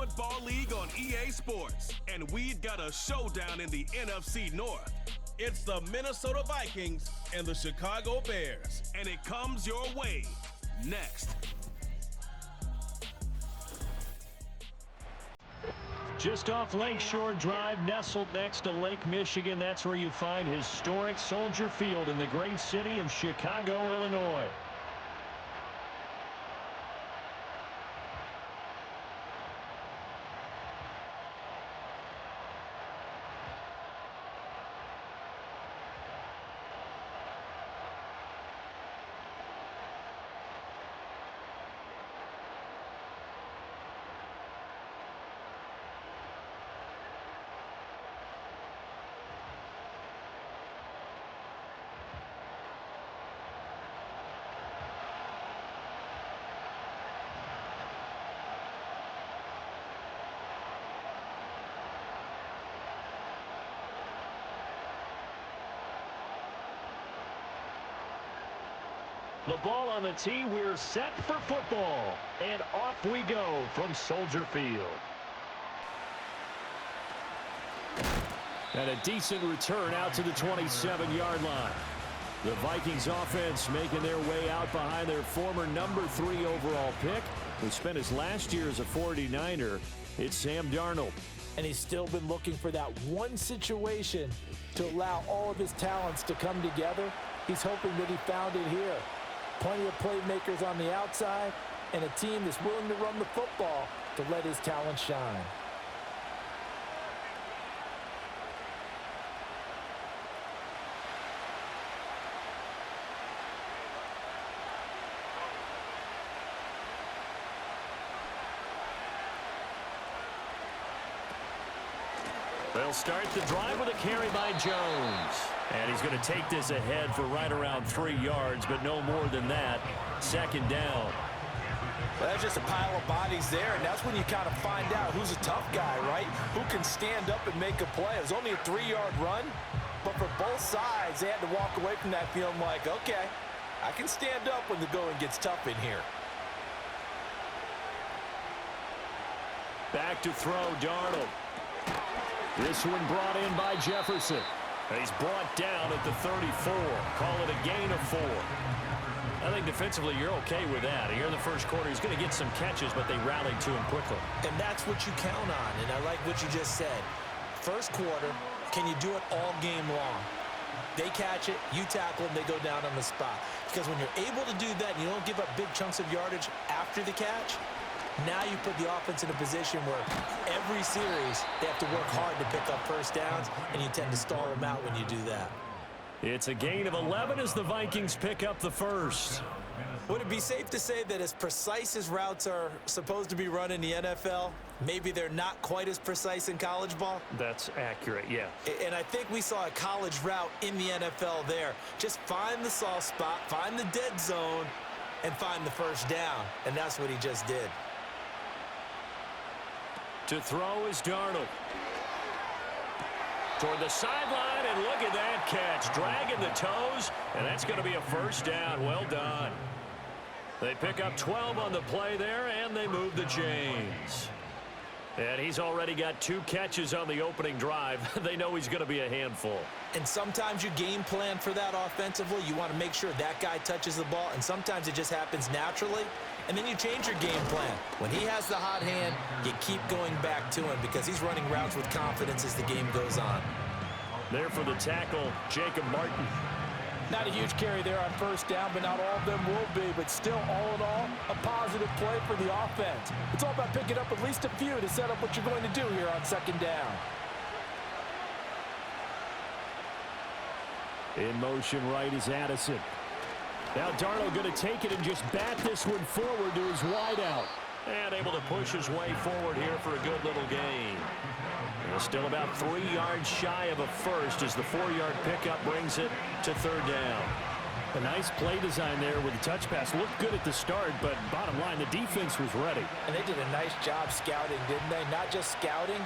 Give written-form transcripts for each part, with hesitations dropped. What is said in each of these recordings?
football league on EA Sports, and we've got a showdown in the NFC North. It's the Minnesota Vikings and the Chicago Bears, and it comes your way next. Just off Lakeshore Drive, nestled next to Lake Michigan, that's where you find historic Soldier Field in the great city of Chicago, Illinois. The ball on the tee, we're set for football. And off we go from Soldier Field. And a decent return out to the 27-yard line. The Vikings offense making their way out behind their former number 3 overall pick, who spent his last year as a 49er. It's Sam Darnold. And he's still been looking for that one situation to allow all of his talents to come together. He's hoping that he found it here. Plenty of playmakers on the outside, and a team that's willing to run the football to let his talent shine. They'll start the drive with a carry by Jones. And he's going to take this ahead for right around 3 yards, but no more than that. Second down. Well, that's just a pile of bodies there, and that's when you kind of find out who's a tough guy, right? Who can stand up and make a play. It was only a 3-yard run, but for both sides, they had to walk away from that feeling like, okay, I can stand up when the going gets tough in here. Back to throw, Darnold. This one brought in by Jefferson. He's brought down at the 34. Call it a gain of 4. I think defensively you're okay with that. Here in the first quarter, he's going to get some catches, but they rallied to him quickly. And that's what you count on, and I like what you just said. First quarter, can you do it all game long? They catch it, you tackle them, they go down on the spot. Because when you're able to do that and you don't give up big chunks of yardage after the catch, now you put the offense in a position where every series they have to work hard to pick up first downs, and you tend to stall them out when you do that. It's a gain of 11 as the Vikings pick up the first. Would it be safe to say that as precise as routes are supposed to be run in the NFL, maybe they're not quite as precise in college ball? That's accurate, yeah. And I think we saw a college route in the NFL there. Just find the soft spot, find the dead zone, and find the first down. And that's what he just did. To throw is Darnold. Toward the sideline, and look at that catch. Dragging the toes, and that's going to be a first down. Well done. They pick up 12 on the play there, and they move the chains. And he's already got 2 catches on the opening drive. They know he's going to be a handful. And sometimes you game plan for that offensively. You want to make sure that guy touches the ball, and sometimes it just happens naturally. And then you change your game plan. When he has the hot hand, you keep going back to him because he's running routes with confidence as the game goes on. There for the tackle, Jacob Martin. Not a huge carry there on first down, but not all of them will be. But still, all in all, a positive play for the offense. It's all about picking up at least a few to set up what you're going to do here on second down. In motion right is Addison. Now Darnold going to take it and just bat this one forward to his wideout. And able to push his way forward here for a good little gain. And still about 3 yards shy of a first as the 4-yard pickup brings it to third down. A nice play design there with the touch pass. Looked good at the start, but bottom line, the defense was ready. And they did a nice job scouting, didn't they? Not just scouting,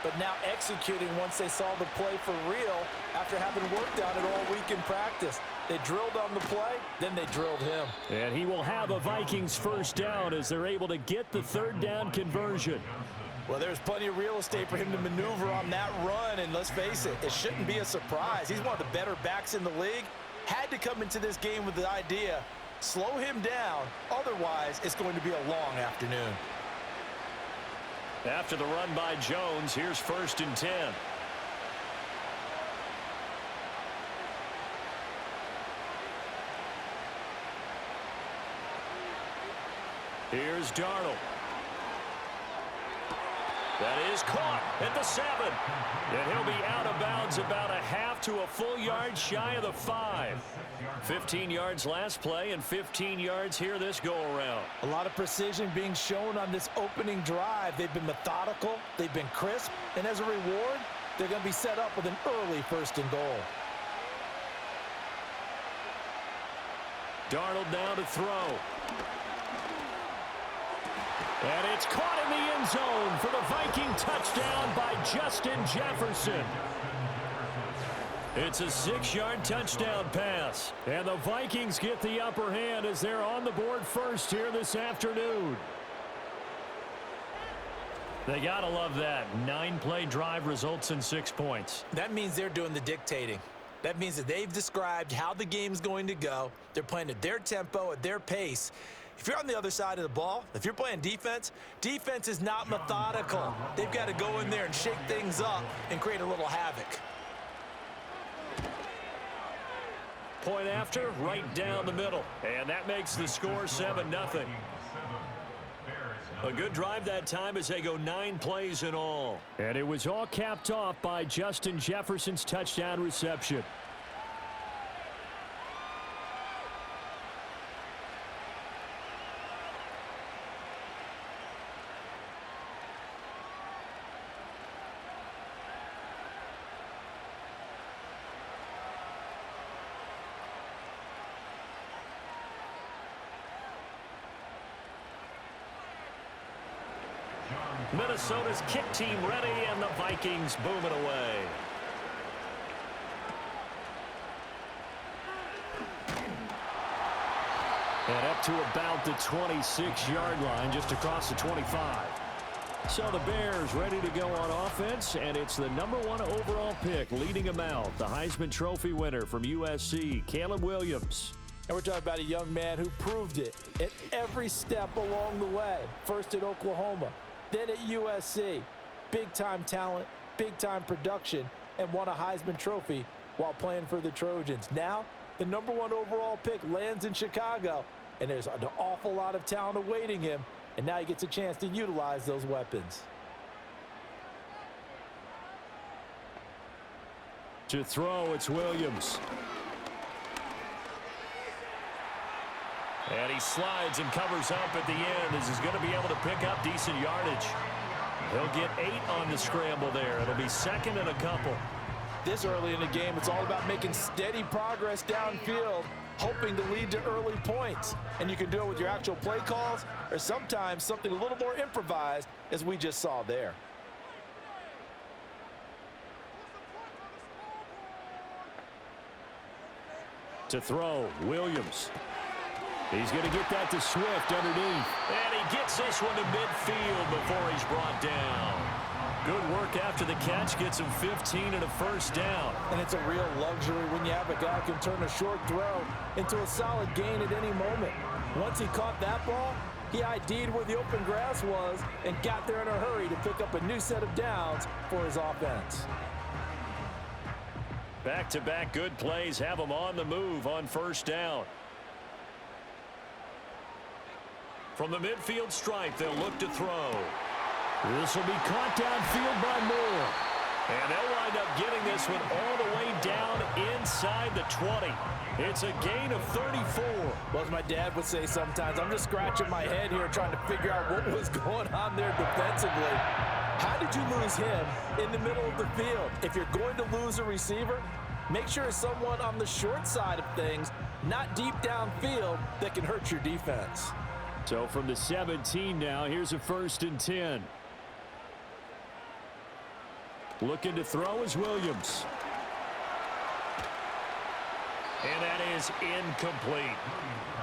but now executing once they saw the play for real after having worked on it all week in practice. They drilled on the play, then they drilled him. And he will have a Vikings first down as they're able to get the third down conversion. Well, there's plenty of real estate for him to maneuver on that run, and let's face it, it shouldn't be a surprise. He's one of the better backs in the league. Had to come into this game with the idea, slow him down, otherwise it's going to be a long afternoon. After the run by Jones, here's 1st and 10. Here's Darnold. That is caught at the 7. And he'll be out of bounds about a half to a full yard shy of the 5. 15 yards last play and 15 yards here this go-around. A lot of precision being shown on this opening drive. They've been methodical, they've been crisp, and as a reward, they're going to be set up with an early 1st and goal. Darnold now to throw. And it's caught in the end zone for the Viking touchdown by Justin Jefferson. It's a 6-yard touchdown pass. And the Vikings get the upper hand as they're on the board first here this afternoon. They got to love that. 9-play drive results in 6 points. That means they're doing the dictating. That means that they've described how the game's going to go. They're playing at their tempo, at their pace. If you're on the other side of the ball, if you're playing defense, defense is not methodical. They've got to go in there and shake things up and create a little havoc. Point after, right down the middle. And that makes the score 7-0. A good drive that time as they go 9 plays in all. And it was all capped off by Justin Jefferson's touchdown reception. Minnesota's kick team ready, and the Vikings booming away. And up to about the 26-yard line, just across the 25. So the Bears ready to go on offense, and it's the #1 overall pick leading them out, the Heisman Trophy winner from USC, Caleb Williams. And we're talking about a young man who proved it at every step along the way. First at Oklahoma, then at USC. Big-time talent, big-time production, and won a Heisman Trophy while playing for the Trojans. Now, the #1 overall pick lands in Chicago, and there's an awful lot of talent awaiting him, and now he gets a chance to utilize those weapons. To throw, it's Williams. And he slides and covers up at the end as he's going to be able to pick up decent yardage. He'll get 8 on the scramble there. It'll be 2nd and a couple. This early in the game, it's all about making steady progress downfield, hoping to lead to early points. And you can do it with your actual play calls or sometimes something a little more improvised, as we just saw there. To throw, Williams. He's going to get that to Swift underneath. And he gets this one to midfield before he's brought down. Good work after the catch. Gets him 15 and a 1st down. And it's a real luxury when you have a guy who can turn a short throw into a solid gain at any moment. Once he caught that ball, he ID'd where the open grass was and got there in a hurry to pick up a new set of downs for his offense. Back-to-back good plays have him on the move on 1st down. From the midfield stripe, they'll look to throw. This will be caught downfield by Moore. And they'll wind up getting this one all the way down inside the 20. It's a gain of 34. Well, as my dad would say sometimes, I'm just scratching my head here trying to figure out what was going on there defensively. How did you lose him in the middle of the field? If you're going to lose a receiver, make sure it's someone on the short side of things, not deep downfield, that can hurt your defense. So from the 17 now, here's a 1st and 10. Looking to throw is Williams. And that is incomplete.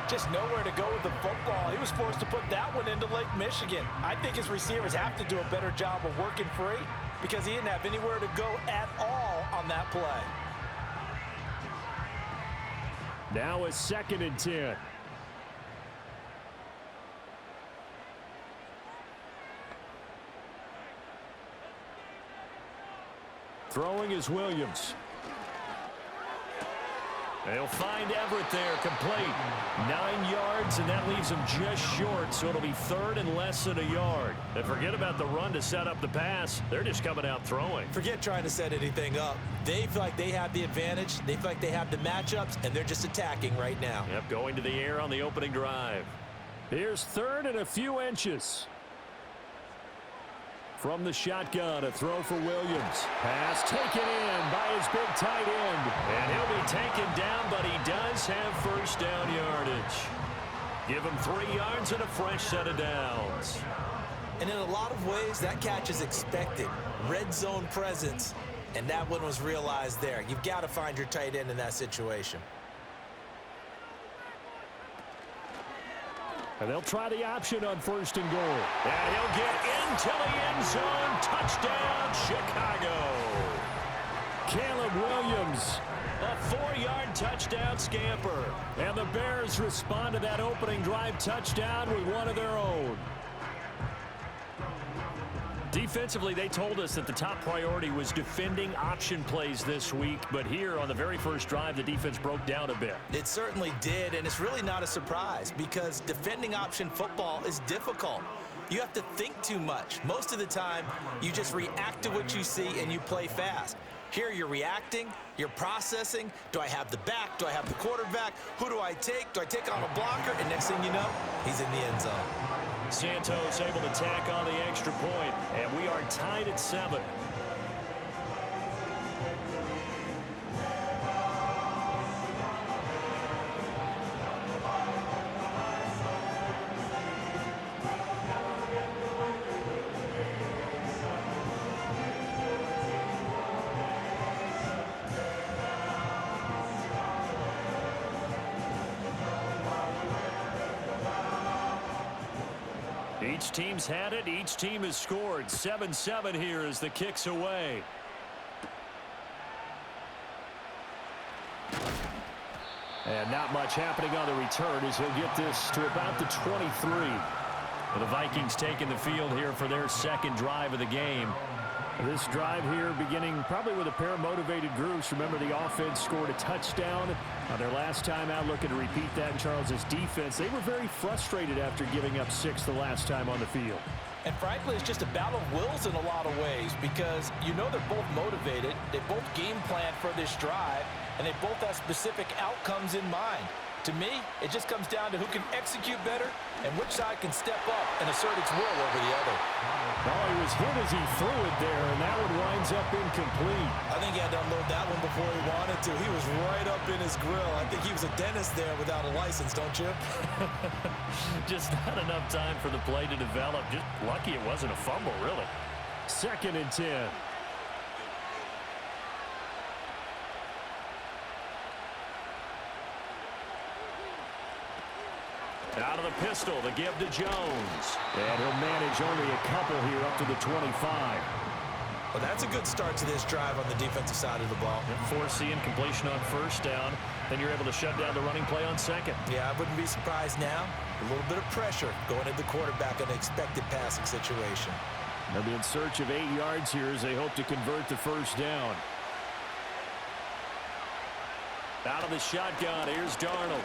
Just nowhere to go with the football. He was forced to put that one into Lake Michigan. I think his receivers have to do a better job of working free because he didn't have anywhere to go at all on that play. Now a 2nd and 10. Throwing is Williams. They'll find Everett there, complete. 9 yards, and that leaves him just short, so it'll be 3rd and less than a yard. And forget about the run to set up the pass. They're just coming out throwing. Forget trying to set anything up. They feel like they have the advantage. They feel like they have the matchups, and they're just attacking right now. Yep, going to the air on the opening drive. Here's 3rd and a few inches. From the shotgun, a throw for Williams. Pass taken in by his big tight end. And he'll be taken down, but he does have first down yardage. Give him 3 yards and a fresh set of downs. And in a lot of ways, that catch is expected. Red zone presence, and that one was realized there. You've got to find your tight end in that situation. And they'll try the option on 1st and goal. And he'll get into the end zone. Touchdown, Chicago. Caleb Williams, a 4-yard touchdown scamper. And the Bears respond to that opening drive touchdown with one of their own. Defensively, they told us that the top priority was defending option plays this week, but here on the very first drive, the defense broke down a bit. It certainly did, and it's really not a surprise because defending option football is difficult. You have to think too much. Most of the time, you just react to what you see and you play fast. Here you're reacting, you're processing. Do I have the back? Do I have the quarterback? Who do I take? Do I take on a blocker? And next thing you know, he's in the end zone. Santos able to tack on the extra point, and we are tied at 7. Each team's had it. Each team has scored. 7-7 here as the kick's away. And not much happening on the return as he'll get this to about the 23. The Vikings taking the field here for their 2nd drive of the game. This drive here beginning probably with a pair of motivated groups. Remember, the offense scored a touchdown on their last time out, looking to repeat that in Charles's defense. They were very frustrated after giving up 6 the last time on the field. And frankly, it's just a battle of wills in a lot of ways because you know they're both motivated. They both game plan for this drive, and they both have specific outcomes in mind. To me, it just comes down to who can execute better and which side can step up and assert its will over the other. Well, he was hit as he threw it there, and that one winds up incomplete. I think he had to unload that one before he wanted to. He was right up in his grill. I think he was a dentist there without a license, don't you? Just not enough time for the play to develop. Just lucky it wasn't a fumble, really. 2nd and 10. Out of the pistol, the give to Jones. And he'll manage only a couple here up to the 25. Well, that's a good start to this drive on the defensive side of the ball. Force the incompletion on 1st down. Then you're able to shut down the running play on 2nd. Yeah, I wouldn't be surprised now. A little bit of pressure going at the quarterback on an expected passing situation. They'll be in search of 8 yards here as they hope to convert the 1st down. Out of the shotgun, here's Darnold.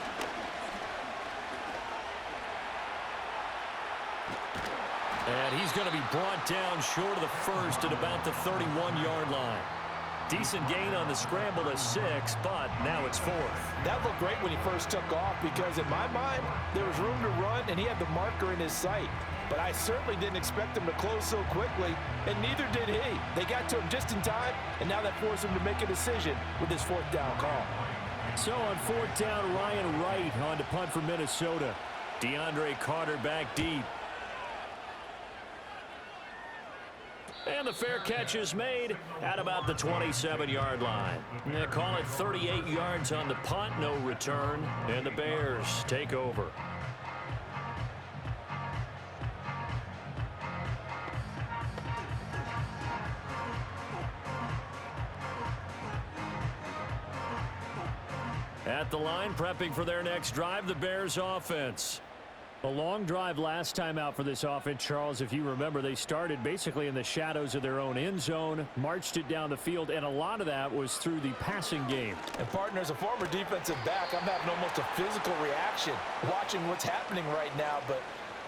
And he's going to be brought down short of the 1st at about the 31-yard line. Decent gain on the scramble to 6, but now it's 4th. That looked great when he first took off because in my mind, there was room to run and he had the marker in his sight. But I certainly didn't expect him to close so quickly, and neither did he. They got to him just in time, and now that forced him to make a decision with his 4th down call. So on 4th down, Ryan Wright on to punt for Minnesota. DeAndre Carter back deep. And the fair catch is made at about the 27-yard line. They call it 38 yards on the punt, no return, and the Bears take over. At the line, prepping for their next drive, the Bears offense. A long drive last time out for this offense, Charles. If you remember, they started basically in the shadows of their own end zone, marched it down the field, and a lot of that was through the passing game. And, partner, as a former defensive back, I'm having almost a physical reaction watching what's happening right now. But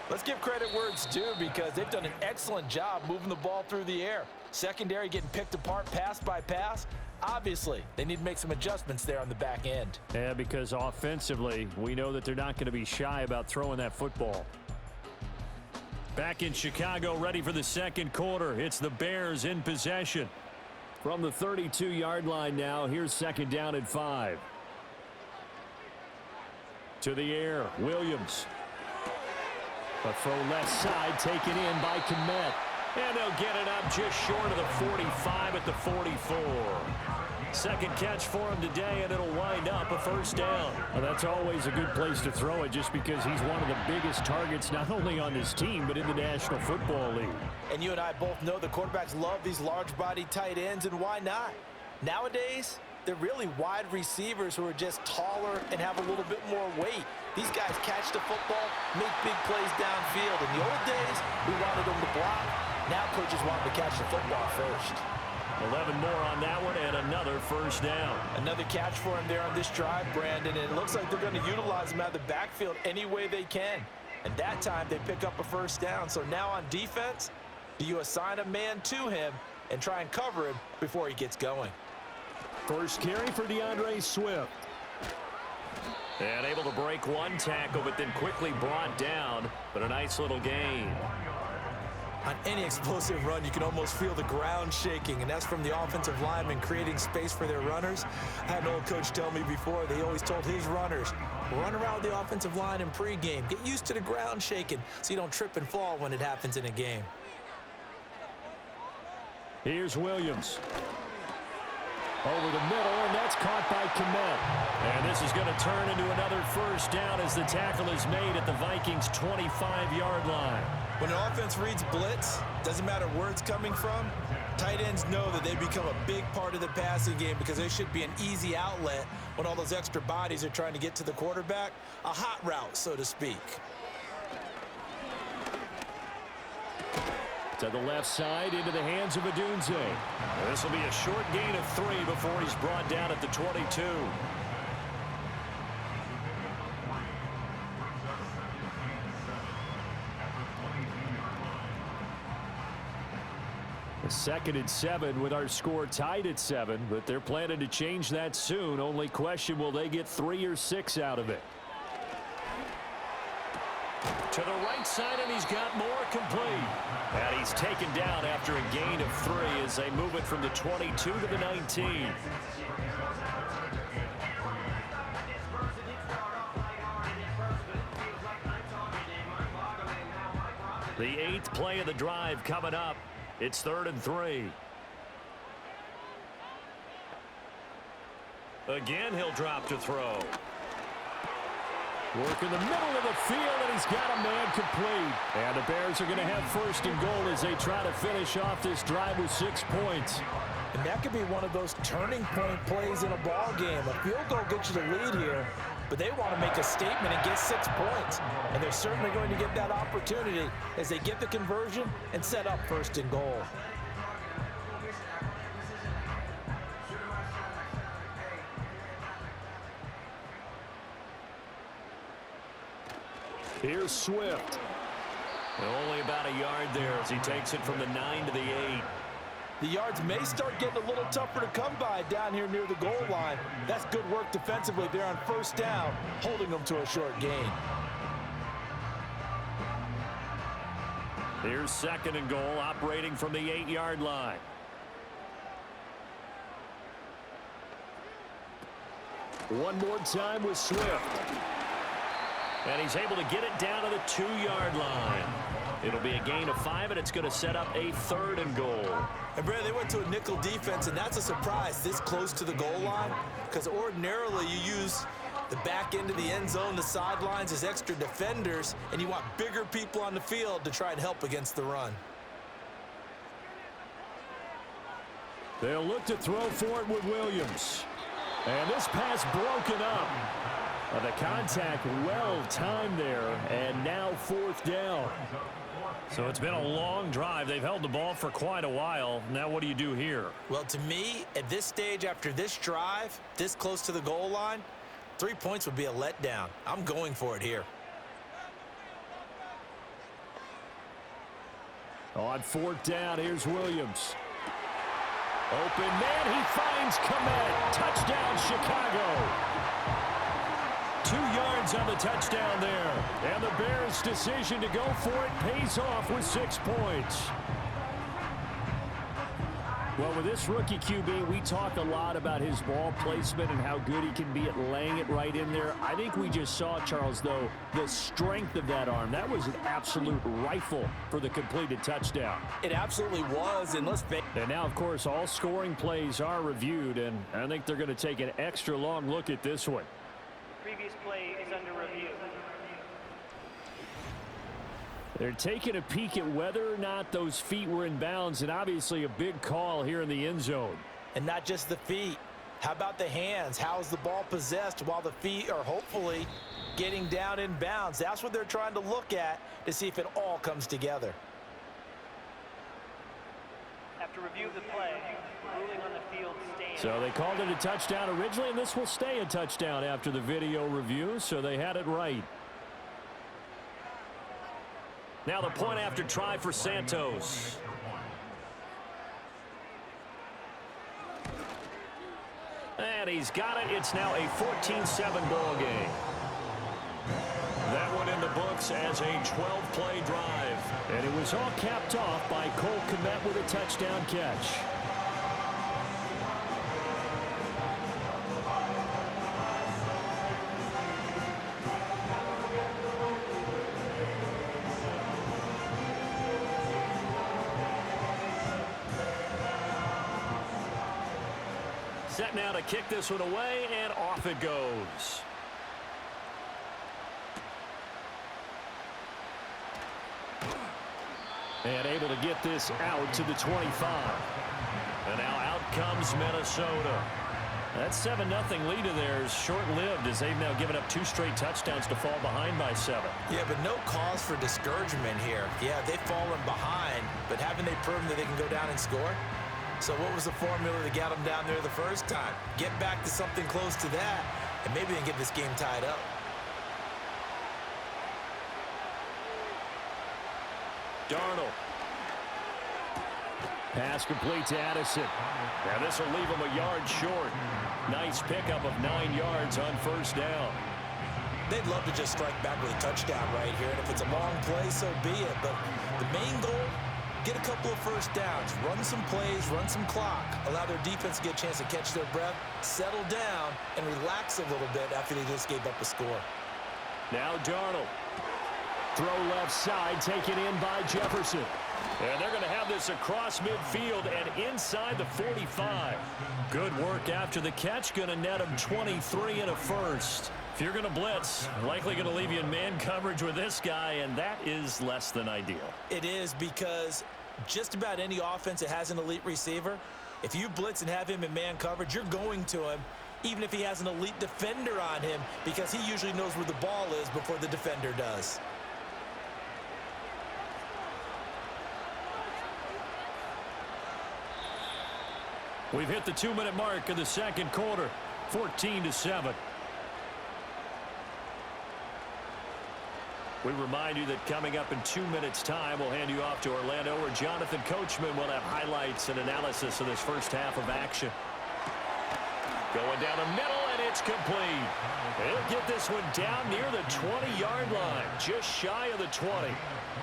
let's give credit where it's due, because they've done an excellent job moving the ball through the air. Secondary getting picked apart pass by pass. Obviously, they need to make some adjustments there on the back end. Yeah, because offensively, we know that they're not going to be shy about throwing that football. Back in Chicago, ready for the second quarter. It's the Bears in possession. From the 32-yard line now, here's second down and 5. To the air, Williams. A throw left side, taken in by Kmet. And they'll get it up just short of the 45 at the 44. Second catch for him today, and it'll wind up a first down. Well, that's always a good place to throw it, just because he's one of the biggest targets not only on this team but in the National Football League. And you and I both know the quarterbacks love these large-body tight ends, and why not? Nowadays, they're really wide receivers who are just taller and have a little bit more weight. These guys catch the football, make big plays downfield. In the old days, we wanted them to block. Now coaches want them to catch the football first. 11 more on that one, and another first down. Another catch for him there on this drive, Brandon, and it looks like they're going to utilize him out of the backfield any way they can. And that time, they pick up a first down. So now on defense, do you assign a man to him and try and cover him before he gets going? First carry for DeAndre Swift. And able to break one tackle, but then quickly brought down, but a nice little gain. On any explosive run, you can almost feel the ground shaking, and that's from the offensive linemen creating space for their runners. I had an old coach tell me before, they always told his runners, run around the offensive line in pregame. Get used to the ground shaking so you don't trip and fall when it happens in a game. Here's Williams. Over the middle, and that's caught by Kmet. And this is going to turn into another first down as the tackle is made at the Vikings' 25-yard line. When an offense reads blitz, doesn't matter where it's coming from, tight ends know that they become a big part of the passing game because they should be an easy outlet when all those extra bodies are trying to get to the quarterback. A hot route, so to speak. To the left side, into the hands of Adunze. This will be a short gain of 3 before he's brought down at the 22. A 2nd and 7 with our score tied at 7, but they're planning to change that soon. Only question, will they get 3 or 6 out of it? To the right side, and he's got more complete. And he's taken down after a gain of 3 as they move it from the 22 to the 19. The 8th play of the drive coming up. It's 3rd and 3. Again, he'll drop to throw. Work in the middle of the field, and he's got a man complete. And the Bears are going to have 1st and goal as they try to finish off this drive with 6 points. And that could be one of those turning point plays in a ball game. A field goal gets you the lead here, but they want to make a statement and get 6 points. And they're certainly going to get that opportunity as they get the conversion and set up 1st and goal. Here's Swift. Only about a yard there as he takes it from the 9 to the 8. The yards may start getting a little tougher to come by down here near the goal line. That's good work defensively there on 1st down, holding them to a short gain. Here's 2nd and goal, operating from the 8-yard line. One more time with Swift. And he's able to get it down to the 2-yard line. It'll be a gain of 5, and it's going to set up a 3rd and goal. And Brad, they went to a nickel defense, and that's a surprise this close to the goal line, because ordinarily you use the back end of the end zone, the sidelines as extra defenders, and you want bigger people on the field to try and help against the run. They'll look to throw for it with Williams. And this pass broken up. The contact well timed there, and now 4th down. So it's been a long drive. They've held the ball for quite a while. Now what do you do here? Well, to me, at this stage, after this drive, this close to the goal line, 3 points would be a letdown. I'm going for it here. On 4th down, here's Williams. Open man, he finds Komet. Touchdown, Chicago. 2 yards on the touchdown there. And the Bears' decision to go for it pays off with 6 points. Well, with this rookie QB, we talk a lot about his ball placement and how good he can be at laying it right in there. I think we just saw, Charles, though, the strength of that arm. That was an absolute rifle for the completed touchdown. It absolutely was, and And now, of course, all scoring plays are reviewed, and I think they're going to take an extra long look at this one. Previous play is under review. They're taking a peek at whether or not those feet were in bounds, and obviously a big call here in the end zone. And not just the feet. How about the hands? How is the ball possessed while the feet are hopefully getting down in bounds? That's what they're trying to look at to see if it all comes together. After review of the play, ruling on the field stands. So they called it a touchdown originally, and this will stay a touchdown after the video review, so they had it right. Now the point after try for Santos. And he's got it. It's now a 14-7 ball game. That one in the books as a 12-play drive. And it was all capped off by Cole Kmet with a touchdown catch. Set now to kick this one away, and off it goes. And able to get this out to the 25. And now out comes Minnesota. That 7-0 lead of theirs short-lived as they've now given up 2 straight touchdowns to fall behind by 7. Yeah, but no cause for discouragement here. Yeah, they've fallen behind, but haven't they proven that they can go down and score? So what was the formula to get them down there the first time? Get back to something close to that, and maybe they can get this game tied up. Darnold. Pass complete to Addison. Now this will leave him a yard short. Nice pickup of 9 yards on first down. They'd love to just strike back with a touchdown right here, and if it's a long play, so be it. But the main goal, get a couple of first downs, run some plays, run some clock, allow their defense to get a chance to catch their breath, settle down, and relax a little bit after they just gave up a score. Now Darnold. Throw left side, taken in by Jefferson. And they're going to have this across midfield and inside the 45. Good work after the catch. Going to net him 23 and a first. If you're going to blitz, likely going to leave you in man coverage with this guy, and that is less than ideal. It is, because just about any offense that has an elite receiver, if you blitz and have him in man coverage, you're going to him, even if he has an elite defender on him, because he usually knows where the ball is before the defender does. We've hit the 2-minute mark of the second quarter, 14-7. We remind you that coming up in 2 minutes' time, we'll hand you off to Orlando, where Jonathan Coachman will have highlights and analysis of this first half of action. Going down the middle, and it's complete. He'll get this one down near the 20-yard line, just shy of the 20.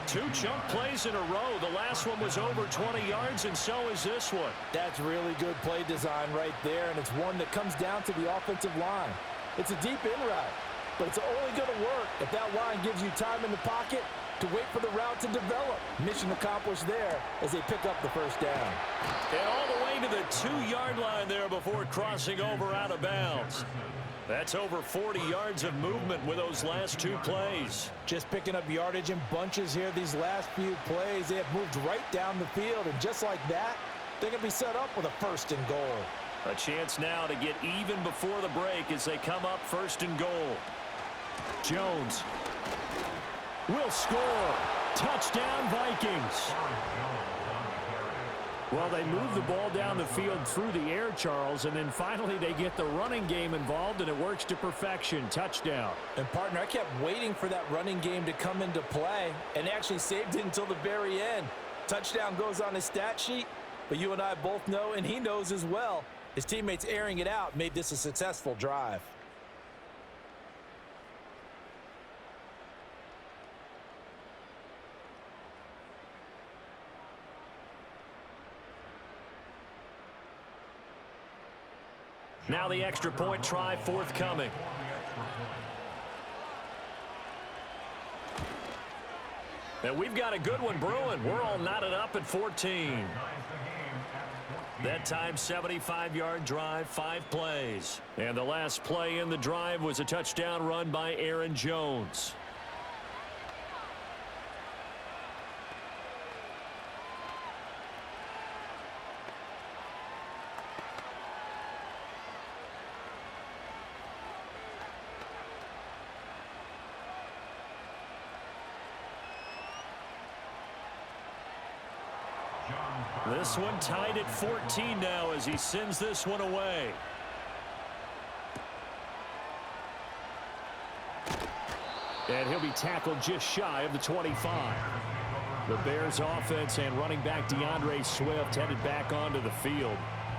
2 chunk plays in a row. The last one was over 20 yards, and so is this one. That's really good play design right there, and it's one that comes down to the offensive line. It's a deep in route, but it's only going to work if that line gives you time in the pocket to wait for the route to develop. Mission accomplished there as they pick up the first down. And all the way to the 2-yard line there before crossing over out of bounds. That's over 40 yards of movement with those last 2 plays. Just picking up yardage in bunches here these last few plays. They have moved right down the field, and just like that, they're going to be set up with a 1st and goal. A chance now to get even before the break as they come up 1st and goal. Jones will score. Touchdown, Vikings. Well, they move the ball down the field through the air, Charles, and then finally they get the running game involved, and it works to perfection. Touchdown. And, partner, I kept waiting for that running game to come into play and actually saved it until the very end. Touchdown goes on his stat sheet, but you and I both know, and he knows as well, his teammates airing it out made this a successful drive. Now the extra point try forthcoming. And we've got a good one brewing. We're all knotted up at 14. That time, 75-yard drive, 5 plays. And the last play in the drive was a touchdown run by Aaron Jones. This one tied at 14 now as he sends this one away. And he'll be tackled just shy of the 25. The Bears offense and running back DeAndre Swift headed back onto the field.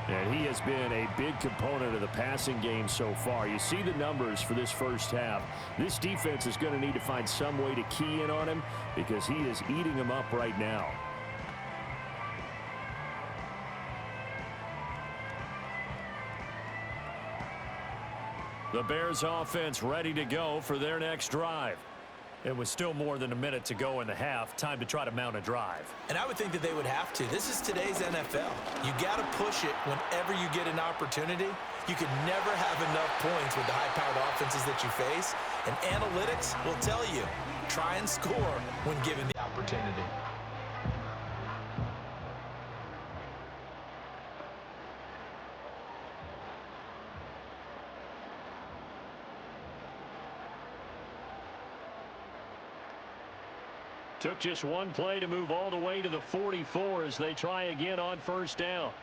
And he has been a big component of the passing game so far. You see the numbers for this first half. This defense is going to need to find some way to key in on him because he is eating them up right now. The Bears offense ready to go for their next drive. It was still more than a minute to go in the half. Time to try to mount a drive. And I would think that they would have to. This is today's NFL. You got to push it whenever you get an opportunity. You can never have enough points with the high-powered offenses that you face. And analytics will tell you, try and score when given the opportunity. Took just one play to move all the way to the 44 as they try again on first down.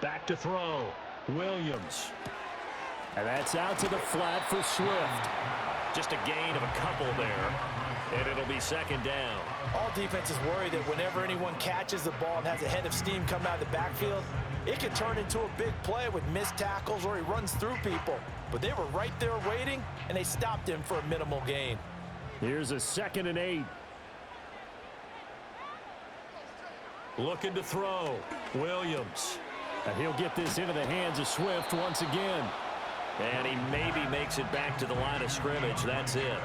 Back to throw. Williams. And that's out to the flat for Swift. Just a gain of a couple there. And it'll be second down. All defenses worry that whenever anyone catches the ball and has a head of steam coming out of the backfield, it can turn into a big play with missed tackles or he runs through people. But they were right there waiting, and they stopped him for a minimal gain. Here's a 2nd and 8. Looking to throw. Williams. And he'll get this into the hands of Swift once again. And he maybe makes it back to the line of scrimmage. That's it.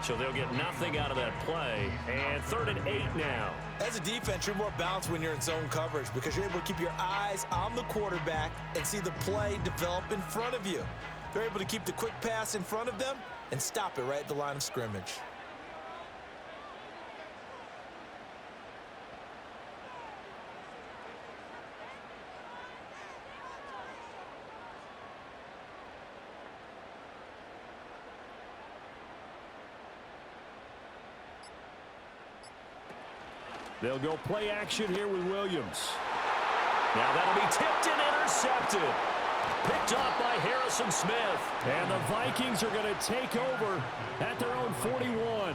So they'll get nothing out of that play. And 3rd and 8 now. As a defense, you're more balanced when you're in zone coverage because you're able to keep your eyes on the quarterback and see the play develop in front of you. They're able to keep the quick pass in front of them and stop it right at the line of scrimmage. They'll go play action here with Williams. Now that'll be tipped and intercepted. Picked up by Harrison Smith. And the Vikings are going to take over at their own 41.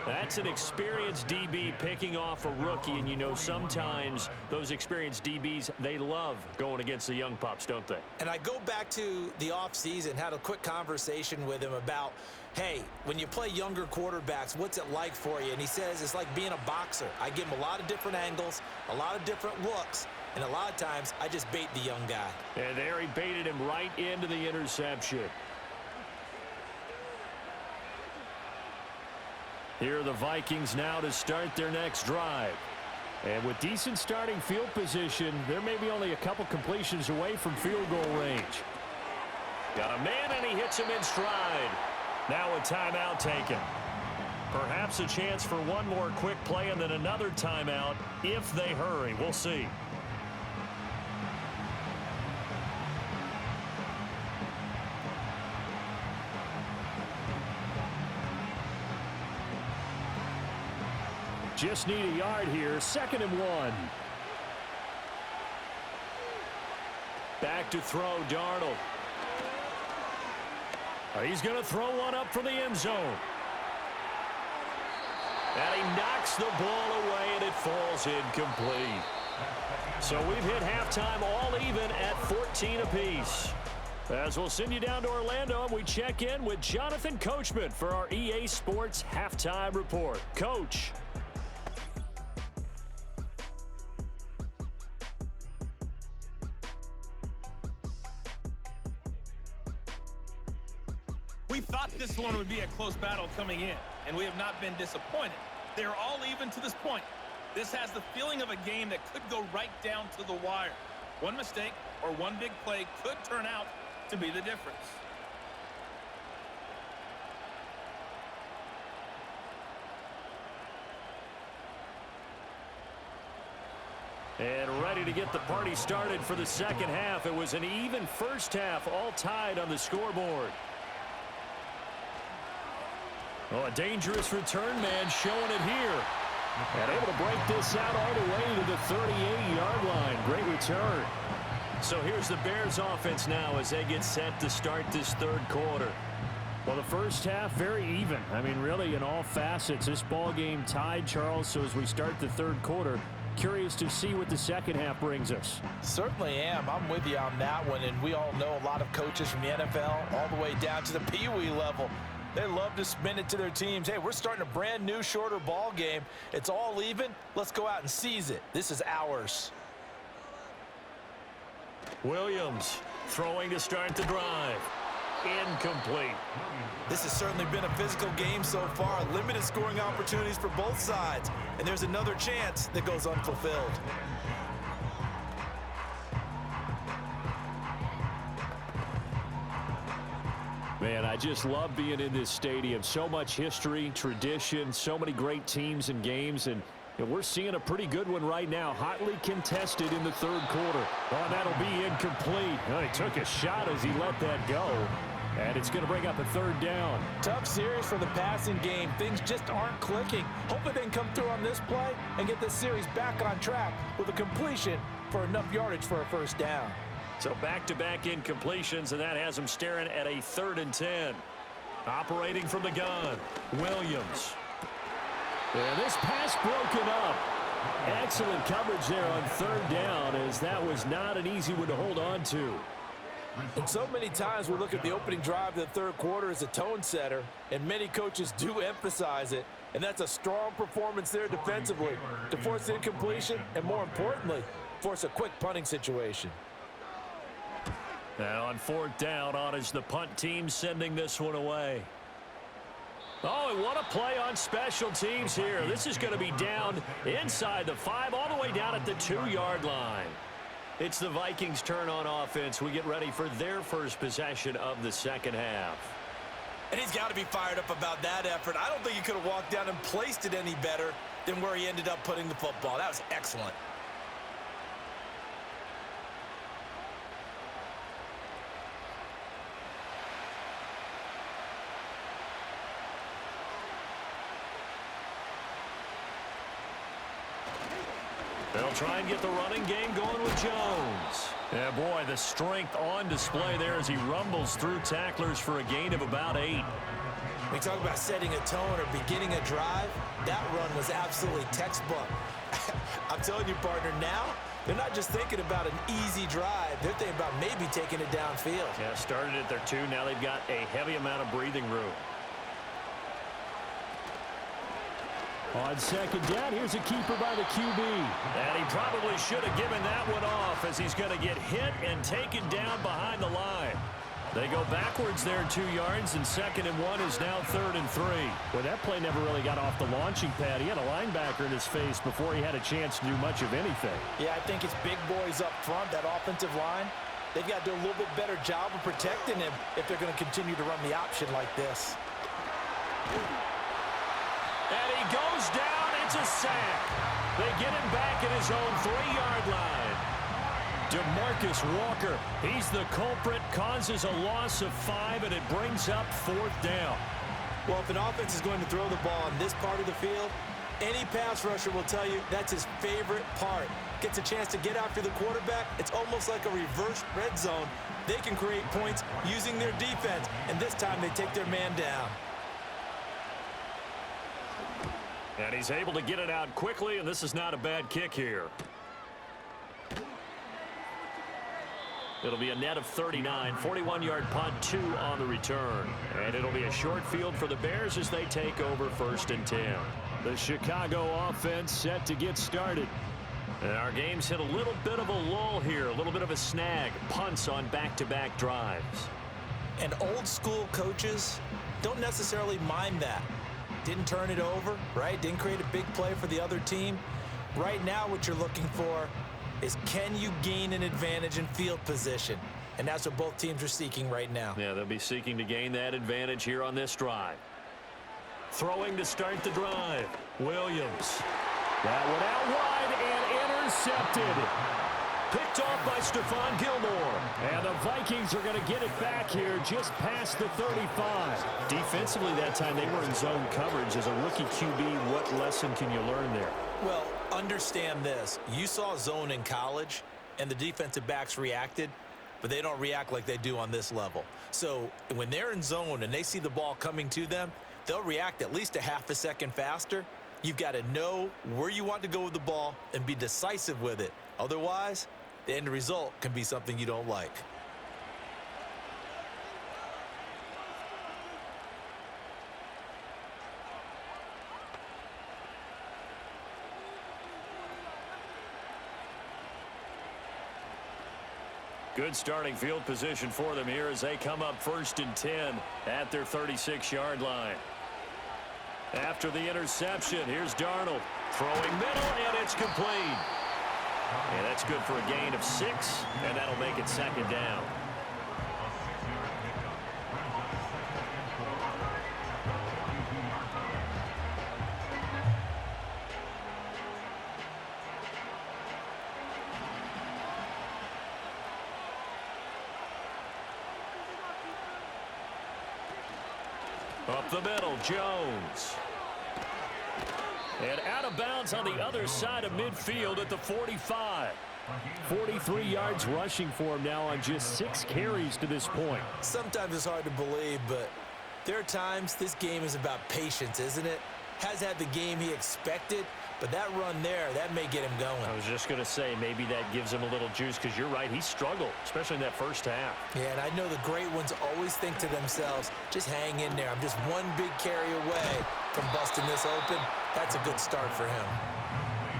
That's an experienced DB picking off a rookie. And you know sometimes those experienced DBs, they love going against the young pups, don't they? And I go back to the offseason, had a quick conversation with him about, hey, when you play younger quarterbacks, what's it like for you? And he says it's like being a boxer. I give him a lot of different angles, a lot of different looks, and a lot of times I just bait the young guy. And there he baited him right into the interception. Here are the Vikings now to start their next drive. And with decent starting field position, they're maybe only a couple completions away from field goal range. Got a man, and he hits him in stride. Now a timeout taken. Perhaps a chance for one more quick play and then another timeout if they hurry. We'll see. Just need a yard here. 2nd and 1. Back to throw, Darnold. He's going to throw one up for the end zone. And he knocks the ball away, and it falls incomplete. So we've hit halftime all even at 14 apiece. As we'll send you down to Orlando, and we check in with Jonathan Coachman for our EA Sports Halftime Report. Coach. We thought this one would be a close battle coming in, and we have not been disappointed. They're all even to this point. This has the feeling of a game that could go right down to the wire. One mistake or one big play could turn out to be the difference. And ready to get the party started for the second half. It was an even first half, all tied on the scoreboard. Oh, a dangerous return man showing it here. And able to break this out all the way to the 38-yard line. Great return. So here's the Bears offense now as they get set to start this third quarter. Well, the first half, very even. I mean, really, in all facets, this ball game tied, Charles. So as we start the third quarter, curious to see what the second half brings us. Certainly am. I'm with you on that one. And we all know a lot of coaches from the NFL all the way down to the Pee Wee level. They love to spin it to their teams. Hey, we're starting a brand new, shorter ball game. It's all even. Let's go out and seize it. This is ours. Williams throwing to start the drive. Incomplete. This has certainly been a physical game so far. Limited scoring opportunities for both sides. And there's another chance that goes unfulfilled. Man, I just love being in this stadium. So much history, tradition, so many great teams and games, and we're seeing a pretty good one right now. Hotly contested in the third quarter. Oh, that'll be incomplete. Oh, he took a shot as he let that go, and it's going to bring up a third down. Tough series for the passing game. Things just aren't clicking. Hopefully they can come through on this play and get this series back on track with a completion for enough yardage for a first down. So back-to-back incompletions, and that has him staring at a 3rd and 10. Operating from the gun, Williams. And this pass broken up. Excellent coverage there on 3rd down, as that was not an easy one to hold on to. And so many times we look at the opening drive of the third quarter as a tone setter, and many coaches do emphasize it, and that's a strong performance there defensively to force incompletion and, more importantly, force a quick punting situation. Now on 4th down, on is the punt team sending this one away. Oh, and what a play on special teams here. This is going to be down inside the 5, all the way down at the 2-yard line. It's the Vikings' turn on offense. We get ready for their first possession of the second half. And he's got to be fired up about that effort. I don't think he could have walked down and placed it any better than where he ended up putting the football. That was excellent. They'll try and get the running game going with Jones. Yeah, boy, the strength on display there as he rumbles through tacklers for a gain of about 8. We talk about setting a tone or beginning a drive. That run was absolutely textbook. I'm telling you, partner, now they're not just thinking about an easy drive. They're thinking about maybe taking it downfield. Yeah, started at their 2. Now they've got a heavy amount of breathing room. On 2nd down, here's a keeper by the QB. And he probably should have given that one off as he's going to get hit and taken down behind the line. They go backwards there 2 yards, and 2nd and 1 is now 3rd and 3. Well, that play never really got off the launching pad. He had a linebacker in his face before he had a chance to do much of anything. Yeah, I think it's big boys up front, that offensive line. They've got to do a little bit better job of protecting him if they're going to continue to run the option like this. And he goes down. It's a sack. They get him back at his own 3-yard line. DeMarcus Walker, he's the culprit, causes a loss of 5, and it brings up 4th down. Well, if an offense is going to throw the ball on this part of the field, any pass rusher will tell you that's his favorite part. Gets a chance to get after the quarterback. It's almost like a reverse red zone. They can create points using their defense, and this time they take their man down. And he's able to get it out quickly, and this is not a bad kick here. It'll be a net of 39, 41-yard punt, 2 on the return. And it'll be a short field for the Bears as they take over 1st and 10. The Chicago offense set to get started. And our game's hit a little bit of a lull here, a little bit of a snag. Punts on back-to-back drives. And old-school coaches don't necessarily mind that. Didn't turn it over, right? Didn't create a big play for the other team. Right now what you're looking for is, can you gain an advantage in field position? And that's what both teams are seeking right now. Yeah, they'll be seeking to gain that advantage here on this drive. Throwing to start the drive. Williams. That one out wide and intercepted. Picked off by Stephon Gilmore. And the Vikings are going to get it back here just past the 35. Defensively that time they were in zone coverage. As a rookie QB, what lesson can you learn there? Well, understand this. You saw zone in college, and the defensive backs reacted, but they don't react like they do on this level. So when they're in zone and they see the ball coming to them, they'll react at least a half a second faster. You've got to know where you want to go with the ball and be decisive with it. Otherwise, the end result can be something you don't like. Good starting field position for them here as they come up 1st and 10 at their 36-yard line. After the interception, here's Darnold throwing middle, and it's complete. And that's good for a gain of 6, and that'll make it 2nd down. Up the middle, Jones. And out of bounds on the other side of midfield at the 45. 43 yards rushing for him now on just 6 carries to this point. Sometimes it's hard to believe, but there are times this game is about patience, isn't it? Has had the game he expected, but that run there, that may get him going. I was just going to say, maybe that gives him a little juice, because you're right, he struggled, especially in that first half. Yeah, and I know the great ones always think to themselves, just hang in there. I'm just one big carry away from busting this open. That's a good start for him.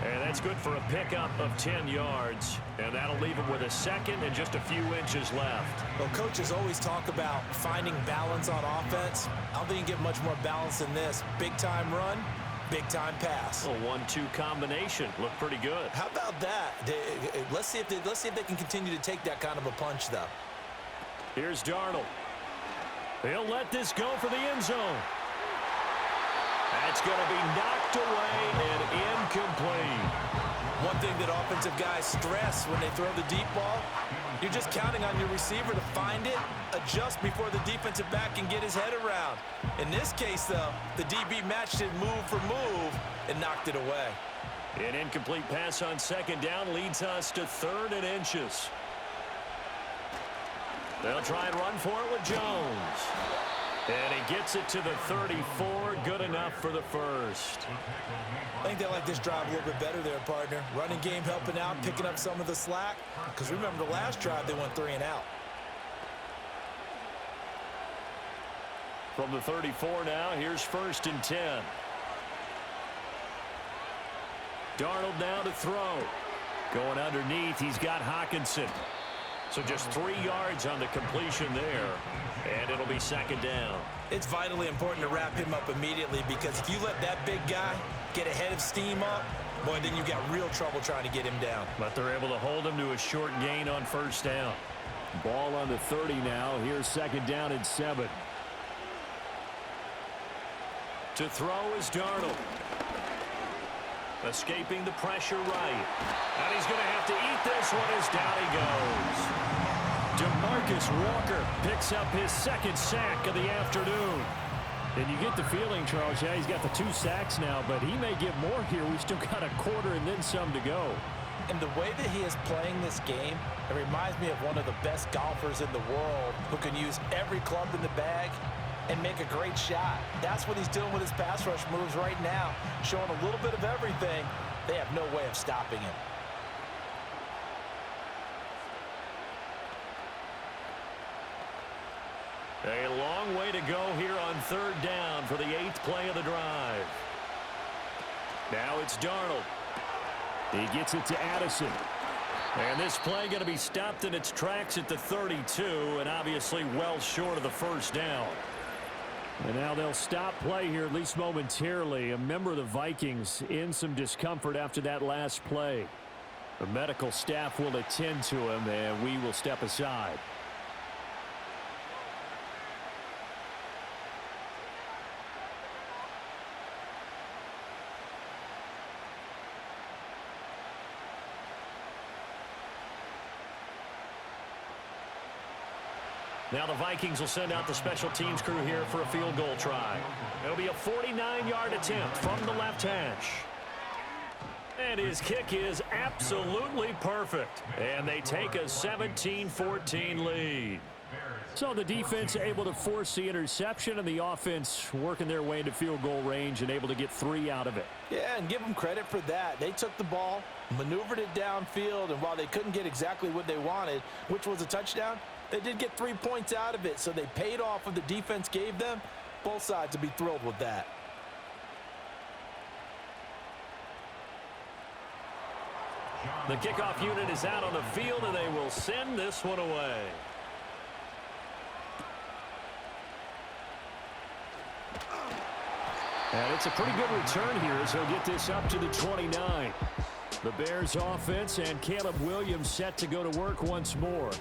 And that's good for a pickup of 10 yards. And that'll leave him with a 2nd and just a few inches left. Well, coaches always talk about finding balance on offense. I don't think you can get much more balance than this. Big-time run, big-time pass. A 1-2 combination. Looked pretty good. How about that? Let's see if they can continue to take that kind of a punch, though. Here's Darnold. He'll let this go for the end zone. That's going to be knocked away and incomplete. One thing that offensive guys stress when they throw the deep ball, you're just counting on your receiver to find it, adjust before the defensive back can get his head around. In this case, though, the DB matched it move for move and knocked it away. An incomplete pass on 2nd down leads us to 3rd and inches. They'll try and run for it with Jones. And he gets it to the 34. Good enough for the first. I think they like this drive a little bit better there, partner. Running game helping out, picking up some of the slack. Because remember, the last drive, they went 3 and out. From the 34 now, here's 1st and 10. Darnold now to throw. Going underneath, he's got Hockenson. So just 3 yards on the completion there, and it'll be second down. It's vitally important to wrap him up immediately, because if you let that big guy get ahead of steam up, boy, then you got real trouble trying to get him down. But they're able to hold him to a short gain on first down. Ball on the 30 now. Here's second down and 7. To throw is Darnold. Escaping the pressure right. And he's going to have to eat this one as down he goes. DeMarcus Walker picks up his second sack of the afternoon. And you get the feeling, Charles, yeah, he's got the 2 sacks now, but he may get more here. We still got a quarter and then some to go. And the way that he is playing this game, it reminds me of one of the best golfers in the world who can use every club in the bag and make a great shot. That's what he's doing with his pass rush moves right now, showing a little bit of everything. They have no way of stopping him. A long way to go here on third down for the 8th play of the drive. Now it's Darnold. He gets it to Addison. And this play going to be stopped in its tracks at the 32, and obviously well short of the first down. And now they'll stop play here, at least momentarily. A member of the Vikings in some discomfort after that last play. The medical staff will attend to him, and we will step aside. Now the Vikings will send out the special teams crew here for a field goal try. It'll be a 49-yard attempt from the left hash. And his kick is absolutely perfect. And they take a 17-14 lead. So the defense able to force the interception, and the offense working their way into field goal range and able to get 3 out of it. Yeah, and give them credit for that. They took the ball, maneuvered it downfield, and while they couldn't get exactly what they wanted, which was a touchdown, they did get 3 points out of it, so they paid off what the defense gave them. Both sides will be thrilled with that. The kickoff unit is out on the field, and they will send this one away. And it's a pretty good return here as he'll get this up to the 29. The Bears offense and Caleb Williams set to go to work once more.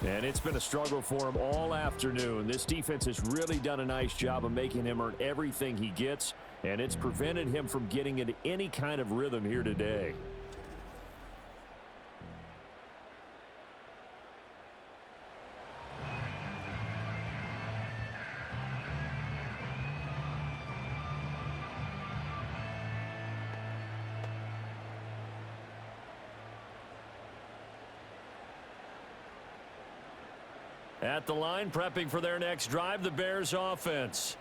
And it's been a struggle for him all afternoon. This defense has really done a nice job of making him earn everything he gets, and it's prevented him from getting into any kind of rhythm here today. At the line, prepping for their next drive, the Bears offense.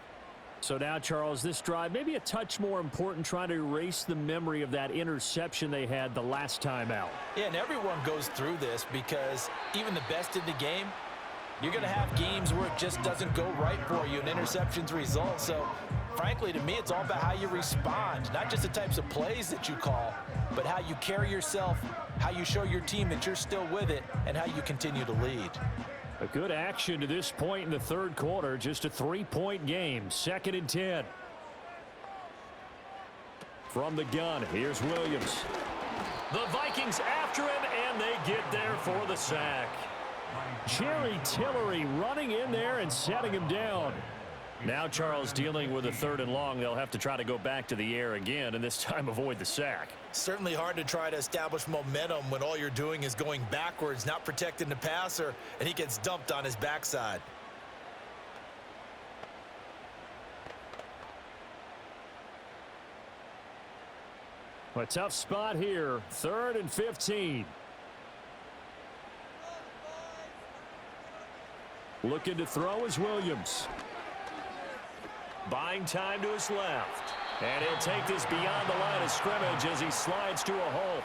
So now, Charles, this drive maybe a touch more important, trying to erase the memory of that interception they had the last time out. Yeah, and everyone goes through this, because even the best in the game, you're going to have games where it just doesn't go right for you and interceptions result. So, frankly, to me, it's all about how you respond, not just the types of plays that you call, but how you carry yourself, how you show your team that you're still with it, and how you continue to lead. A good action to this point in the third quarter. Just a 3-point game. 2nd and 10. From the gun, here's Williams. The Vikings after him, and they get there for the sack. Jerry Tillery running in there and setting him down. Now Charles dealing with a 3rd and long. They'll have to try to go back to the air again, and this time avoid the sack. Certainly hard to try to establish momentum when all you're doing is going backwards, not protecting the passer, and he gets dumped on his backside. A tough spot here. 3rd and 15. Looking to throw is Williams. Buying time to his left. And he'll take this beyond the line of scrimmage as he slides to a hole.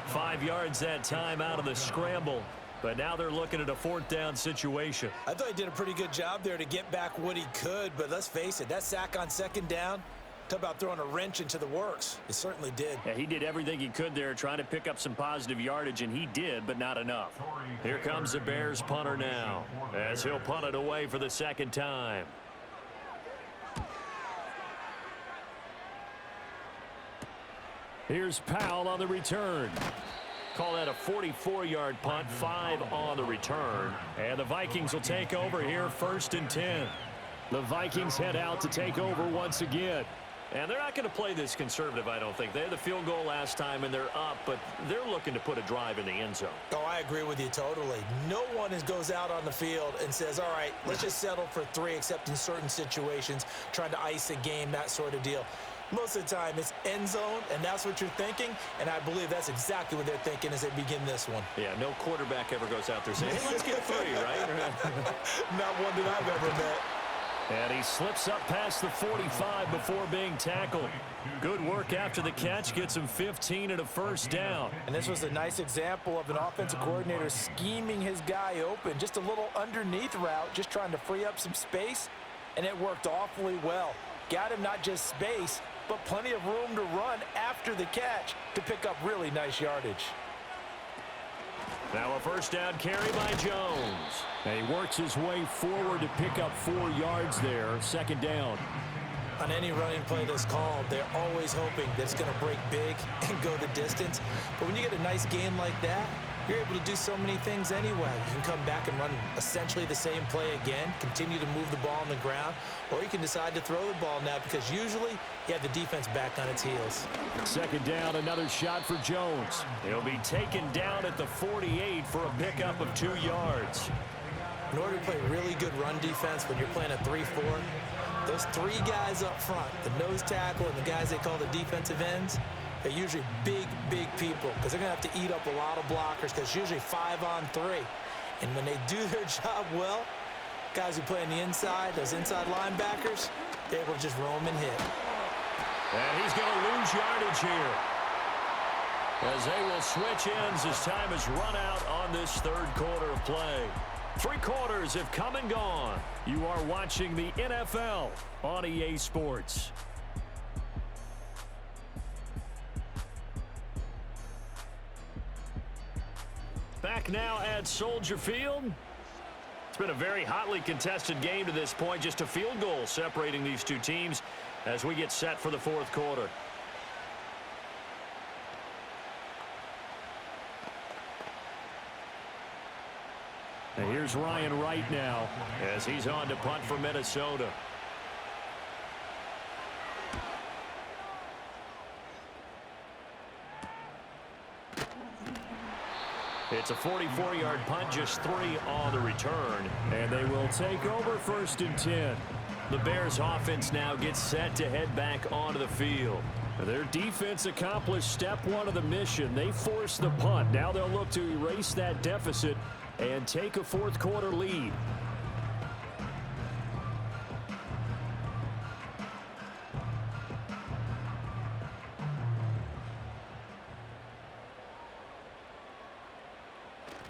5 yards that time out of the scramble. But now they're looking at a 4th down situation. I thought he did a pretty good job there to get back what he could, but let's face it, that sack on 2nd down Talk about throwing a wrench into the works. It certainly did. Yeah, he did everything he could there trying to pick up some positive yardage, and he did, but not enough. Here comes the Bears punter now as he'll punt it away for the second time. Here's Powell on the return. Call that a 44-yard punt, 5 on the return. And the Vikings will take over here, 1st and 10. The Vikings head out to take over once again. And they're not going to play this conservative, I don't think. They had the field goal last time, and they're up, but they're looking to put a drive in the end zone. Oh, I agree with you totally. No one goes out on the field and says, all right, let's just settle for 3, except in certain situations, trying to ice a game, that sort of deal. Most of the time, it's end zone, and that's what you're thinking, and I believe that's exactly what they're thinking as they begin this one. Yeah, no quarterback ever goes out there saying, hey, let's get 3, right? Not one that I've ever met. And he slips up past the 45 before being tackled. Good work after the catch, gets him 15 and a first down. And this was a nice example of an offensive coordinator scheming his guy open. Just a little underneath route, just trying to free up some space, and it worked awfully well. Got him not just space, but plenty of room to run after the catch to pick up really nice yardage. Now a first down carry by Jones. And he works his way forward to pick up 4 yards there. 2nd down. On any running play that's called, they're always hoping that it's going to break big and go the distance. But when you get a nice game like that, you're able to do so many things anyway. You can come back and run essentially the same play again, continue to move the ball on the ground, or you can decide to throw the ball now because usually you have the defense back on its heels. 2nd down, another shot for Jones. He'll be taken down at the 48 for a pickup of 2 yards. In order to play really good run defense when you're playing a 3-4, those 3 guys up front, the nose tackle and the guys they call the defensive ends, they're usually big, big people because they're going to have to eat up a lot of blockers because usually 5 on 3. And when they do their job well, guys who play on the inside, those inside linebackers, they're able to just roam and hit. And he's going to lose yardage here as they will switch ends as time has run out on this 3rd quarter of play. 3 quarters have come and gone. You are watching the NFL on EA Sports. Back now at Soldier Field. It's been a very hotly contested game to this point. Just a field goal separating these 2 teams as we get set for the 4th quarter. And here's Ryan Wright now as he's on to punt for Minnesota. It's a 44-yard punt, just 3 on the return. And they will take over 1st and 10. The Bears offense now gets set to head back onto the field. Their defense accomplished step 1 of the mission. They forced the punt. Now they'll look to erase that deficit and take a 4th quarter lead.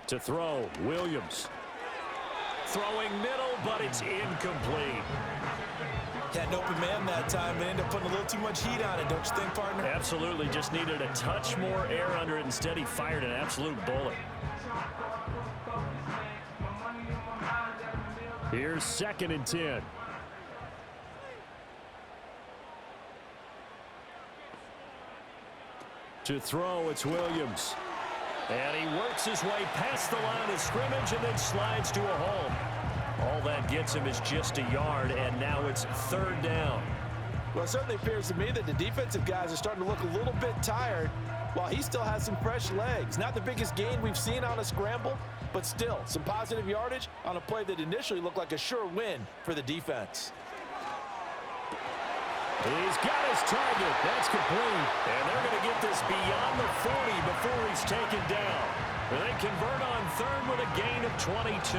To throw, Williams. Throwing middle, but it's incomplete. Had an open man that time, but ended up putting a little too much heat on it, don't you think, partner? Absolutely, just needed a touch more air under it. Instead, he fired an absolute bullet. Here's 2nd and 10. To throw, it's Williams. And he works his way past the line of scrimmage and then slides to a hole. All that gets him is just a yard, and now it's 3rd down. Well, it certainly appears to me that the defensive guys are starting to look a little bit tired while he still has some fresh legs. Not the biggest gain we've seen on a scramble, but still some positive yardage on a play that initially looked like a sure win for the defense. He's got his target. That's complete. And they're going to get this beyond the 40 before he's taken down. And they convert on 3rd with a gain of 22.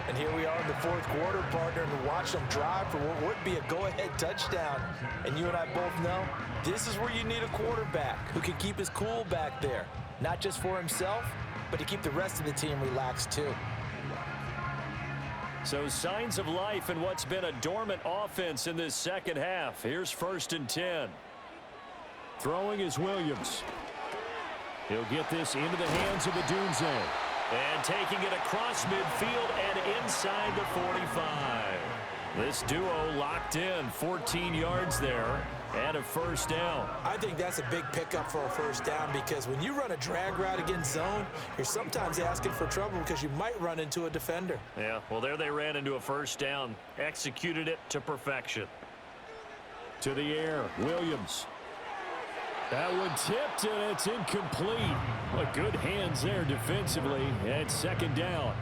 And here we are in the 4th quarter, partner, and watch them drive for what would be a go-ahead touchdown. And you and I both know this is where you need a quarterback who can keep his cool back there. Not just for himself, but to keep the rest of the team relaxed too. So signs of life in what's been a dormant offense in this second half. Here's 1st and 10. Throwing is Williams. He'll get this into the hands of Adunze. And taking it across midfield and inside the 45. This duo locked in, 14 yards there and a 1st down. I think that's a big pickup for a 1st down because when you run a drag route against zone, you're sometimes asking for trouble because you might run into a defender. Yeah, well, there they ran into a 1st down. Executed it to perfection. To the air, Williams. That one tipped, and it's incomplete. But good hands there defensively, and 2nd down.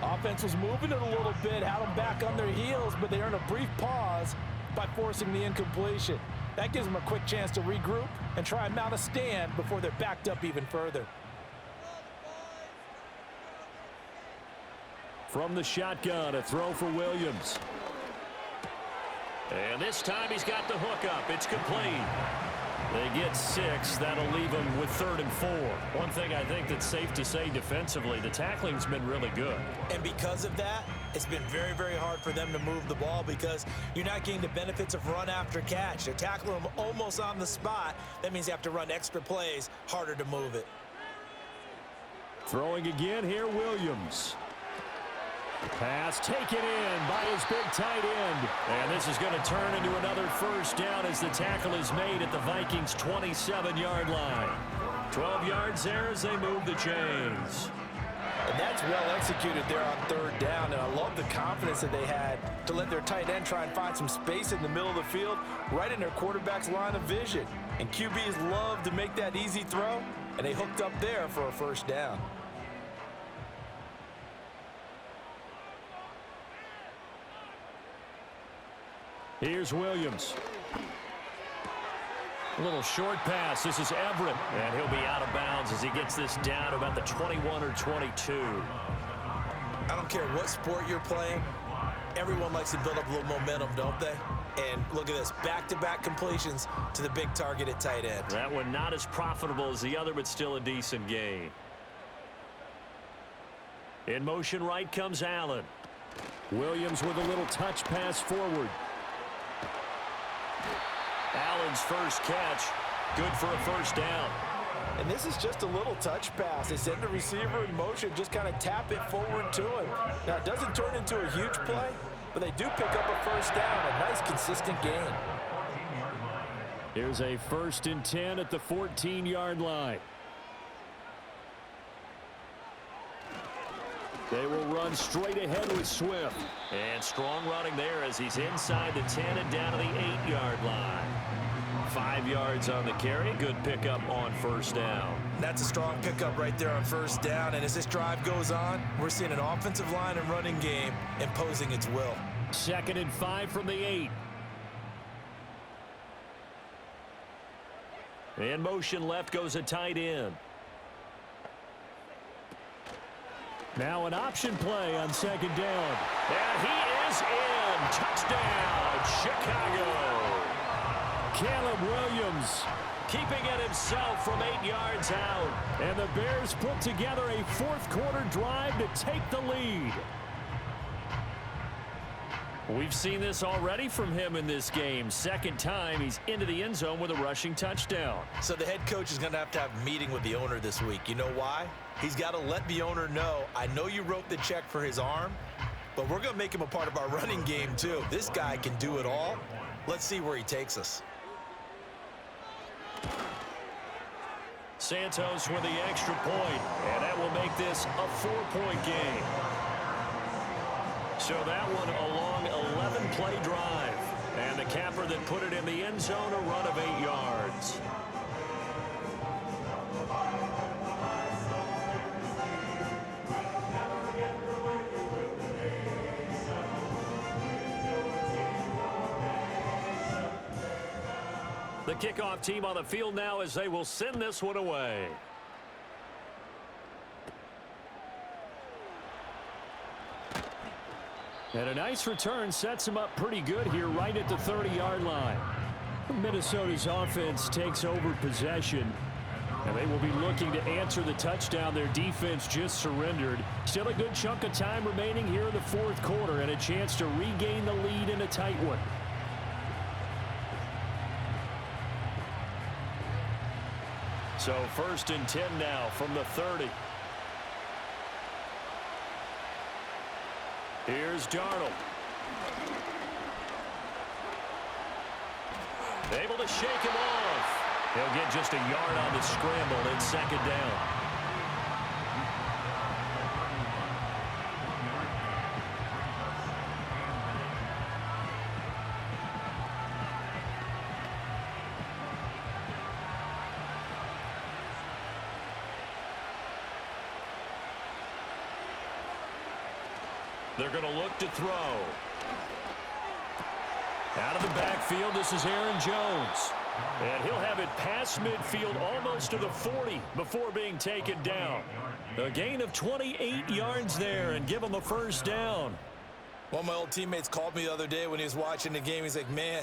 Offense was moving it a little bit, had them back on their heels, but they earned a brief pause by forcing the incompletion. That gives them a quick chance to regroup and try and mount a stand before they're backed up even further. From the shotgun, a throw for Williams. And this time he's got the hook up. It's complete. They get 6. That'll leave them with 3rd and 4. One thing I think that's safe to say defensively, the tackling's been really good. And because of that, it's been very, very hard for them to move the ball because you're not getting the benefits of run after catch. They're tackling them almost on the spot. That means you have to run extra plays, harder to move it. Throwing again here, Williams. Pass taken in by his big tight end. And this is going to turn into another 1st down as the tackle is made at the Vikings' 27-yard line. 12 yards there as they move the chains. And that's well executed there on 3rd down, and I love the confidence that they had to let their tight end try and find some space in the middle of the field, right in their quarterback's line of vision. And QBs love to make that easy throw, and they hooked up there for a 1st down. Here's Williams. A little short pass. This is Everett. And he'll be out of bounds as he gets this down about the 21 or 22. I don't care what sport you're playing. Everyone likes to build up a little momentum, don't they? And look at this. Back-to-back completions to the big target at tight end. That one not as profitable as the other, but still a decent gain. In motion right comes Allen. Williams with a little touch pass forward. Allen's first catch, good for a 1st down. And this is just a little touch pass. They send the receiver in motion, just kind of tap it forward to him. Now, it doesn't turn into a huge play, but they do pick up a 1st down, a nice, consistent gain. Here's a 1st and 10 at the 14-yard line. They will run straight ahead with Swift. And strong running there as he's inside the 10 and down to the 8-yard line. 5 yards on the carry. Good pickup on 1st down. That's a strong pickup right there on 1st down. And as this drive goes on, we're seeing an offensive line and running game imposing its will. 2nd and 5 from the 8. In motion left goes a tight end. Now an option play on 2nd down. And he is in. Touchdown, Chicago. Caleb Williams keeping it himself from 8 yards out. And the Bears put together a 4th quarter drive to take the lead. We've seen this already from him in this game. 2nd time he's into the end zone with a rushing touchdown. So the head coach is going to have a meeting with the owner this week. You know why? He's got to let the owner know, I know you wrote the check for his arm, but we're going to make him a part of our running game too. This guy can do it all. Let's see where he takes us. Santos with the extra point, and that will make this a 4-point game. So that one a long 11-play drive. And the capper that put it in the end zone, a run of 8 yards. The kickoff team on the field now as they will send this one away. And a nice return sets him up pretty good here right at the 30-yard line. Minnesota's offense takes over possession. And they will be looking to answer the touchdown their defense just surrendered. Still a good chunk of time remaining here in the fourth quarter and a chance to regain the lead in a tight one. So 1st and 10 now from the 30. Here's Darnold. Able to shake him off. He'll get just a yard on the scramble and 2nd down. They're going to look to throw. Out of the backfield, this is Aaron Jones. And he'll have it past midfield almost to the 40 before being taken down. A gain of 28 yards there and give him a 1st down. One of my old teammates called me the other day when he was watching the game. He's like, man,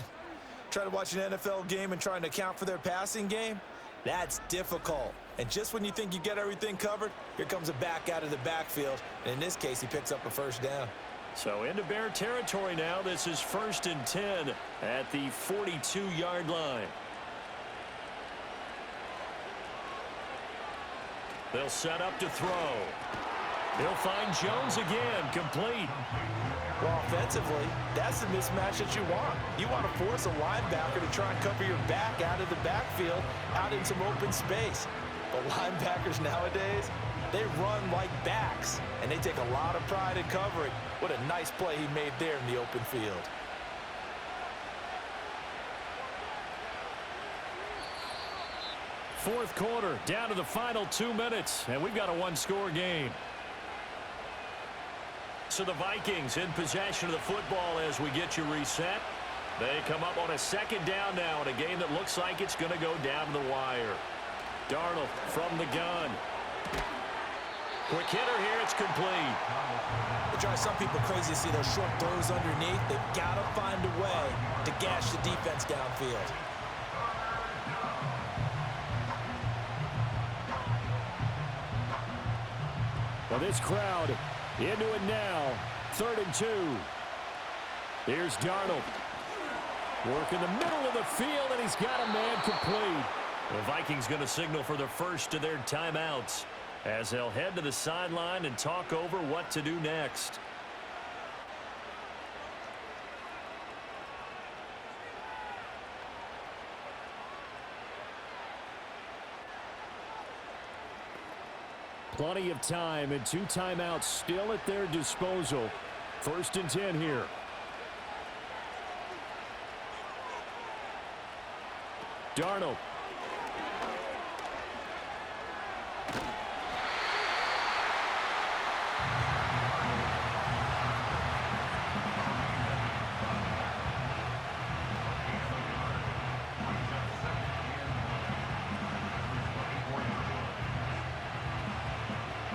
trying to watch an NFL game and trying to account for their passing game? That's difficult. And just when you think you get everything covered, here comes a back out of the backfield. And in this case, he picks up a 1st down. So into Bear territory now. This is 1st and 10 at the 42-yard line. They'll set up to throw. He'll find Jones again, complete. Well, offensively, that's the mismatch that you want. You want to force a linebacker to try and cover your back out of the backfield, out in some open space. But linebackers nowadays, they run like backs, and they take a lot of pride in covering. What a nice play he made there in the open field. Fourth quarter, down to the final 2 minutes, and we've got a one-score game. So the Vikings in possession of the football as we get you reset. They come up on a 2nd down now in a game that looks like it's going to go down to the wire. Darnold from the gun. Quick hitter here, it's complete. It drives some people crazy to see those short throws underneath. They've got to find a way to gash the defense downfield. Well, this crowd into it now. 3rd and 2. Here's Darnold. Work in the middle of the field, and he's got a man complete. The Vikings going to signal for the first of their timeouts as they'll head to the sideline and talk over what to do next. Plenty of time and 2 timeouts still at their disposal. 1st and 10 here. Darnold.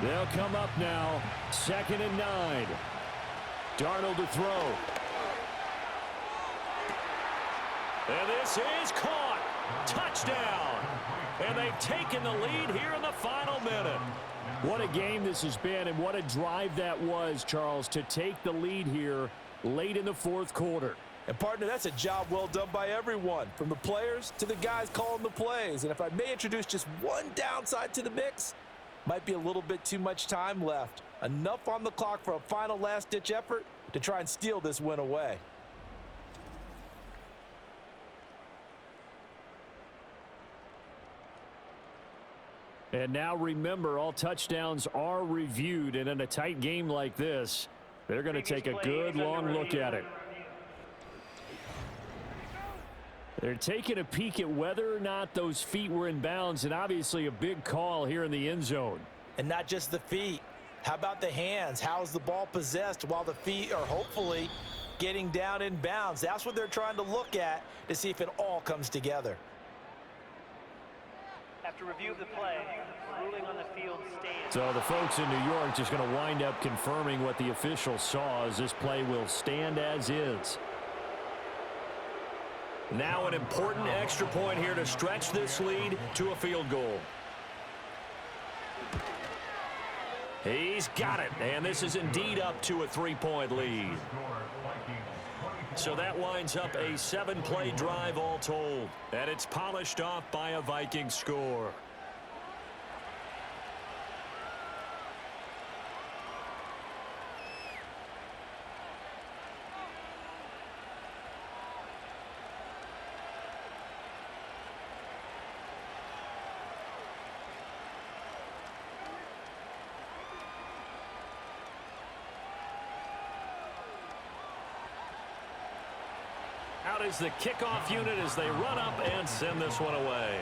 They'll come up now. 2nd and 9. Darnold to throw. And this is caught. Touchdown. And they've taken the lead here in the final minute. What a game this has been, and what a drive that was, Charles, to take the lead here late in the fourth quarter. And, partner, that's a job well done by everyone, from the players to the guys calling the plays. And if I may introduce just one downside to the mix, might be a little bit too much time left. Enough on the clock for a final last-ditch effort to try and steal this win away. And now remember, all touchdowns are reviewed, and in a tight game like this, they're going to take a good long look at it. They're taking a peek at whether or not those feet were in bounds, and obviously a big call here in the end zone. And not just the feet. How about the hands? How's the ball possessed while the feet are hopefully getting down in bounds? That's what they're trying to look at to see if it all comes together. After review of the play, ruling on the field stands. So the folks in New York just going to wind up confirming what the official saw, as this play will stand as is. Now an important extra point here to stretch this lead to a field goal. He's got it, and this is indeed up to a 3-point lead. So that winds up a 7-play drive all told, and it's polished off by a Viking score. Out is the kickoff unit as they run up and send this one away.